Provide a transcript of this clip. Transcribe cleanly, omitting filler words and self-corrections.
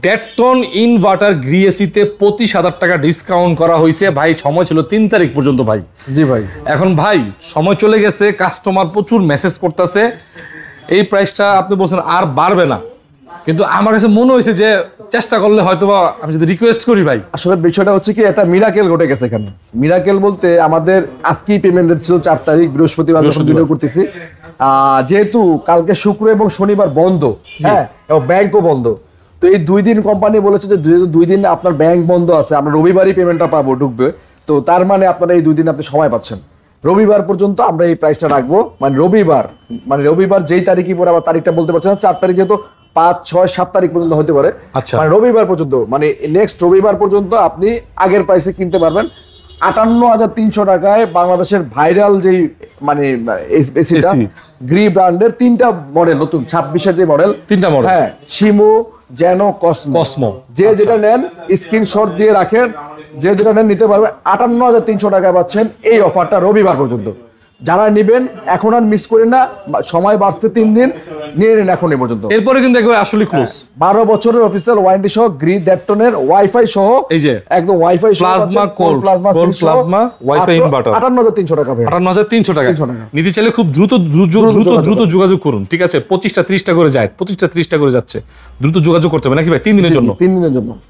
ডেটটন inverter গ্রিএসিতে 25,000 টাকা discount করা হয়েছে ভাই। সময় ছিল 3 তারিখ পর্যন্ত ভাই। জি ভাই। এখন ভাই সময় চলে গেছে, কাস্টমার প্রচুর মেসেজ করতেছে, এই প্রাইসটা আপনি বলছেন আর বাড়বে না, কিন্তু আমার কাছে মনে হয়েছে যে চেষ্টা করলে হয়তোবা আমি যদি রিকোয়েস্ট করি ভাই। আসলে বিষয়টা হচ্ছে কি, একটা মিরাকেল ঘটে গেছে এখানে। মিরাকেল বলতে আমাদের আজকেই পেমেন্ট ছিল 4 তারিখ বৃহস্পতিবার ভিডিও করতেছি। যেহেতু কালকে শুক্র এবং শনিবার বন্ধ, হ্যাঁ, এবং ব্যাংকও বন্ধ, তো এই 2 দিন কোম্পানি বলেছে যে যেহেতু 2 দিন আপনার ব্যাংক বন্ধ আছে, আমরা রবিবারই পেমেন্টটা পাবো, ঢুকবে। তো তার মানে আপনারা এই 2 দিন আপনি সময় পাচ্ছেন। রবিবার পর্যন্ত আমরা এই প্রাইসটা রাখবো, মানে রবিবার যেই তারিখই পরে, আবার তারিখটা বলতে পারছি না, 4 তারিখ যেহেতু 5, 6, 7 তারিখ পর্যন্ত হতে পারে, মানে রবিবার পর্যন্ত, মানে নেক্সট রবিবার পর্যন্ত আপনি আগের প্রাইসে কিনতে পারবেন 58,300 টাকায়। বাংলাদেশের ভাইরাল যেই মানে এসিটা গ্রি ব্র্যান্ডের 3টা মডেল, নতুন 26-এর যে মডেল, 3টা মডেল, হ্যাঁ, শিমু, জেনো, কসমো, যে যেটা নেন স্ক্রিনশট দিয়ে রাখেন, যে যেটা নেন নিতে পারবেন। 58,300 টাকায় পাচ্ছেন এই অফারটা রবিবার পর্যন্ত। যারা নেবেন এখন আর মিস করেন না, সময় বাড়ছে 3 দিন, নিয়ে নেন এখন এই পর্যন্ত। এরপরে কিন্তু একবার আসলে ক্লোজ। 12 বছরের অফিসিয়াল ওয়ারেন্টি সহ গ্রি ডেটটনের ওয়াইফাই সহ, এই যে একদম ওয়াইফাই সহ প্লাজমা ওয়াইফাই ইনভার্টার 58,300 টাকা ভাই। 58,300 টাকা নিতে চাইলে খুব দ্রুত যোগাযোগ করুন, ঠিক আছে? 25টা 30টা করে যায়, 25টা 30টা করে যাচ্ছে, দ্রুত যোগাযোগ করতে হবে নাকি ভাই? 3 দিনের জন্য।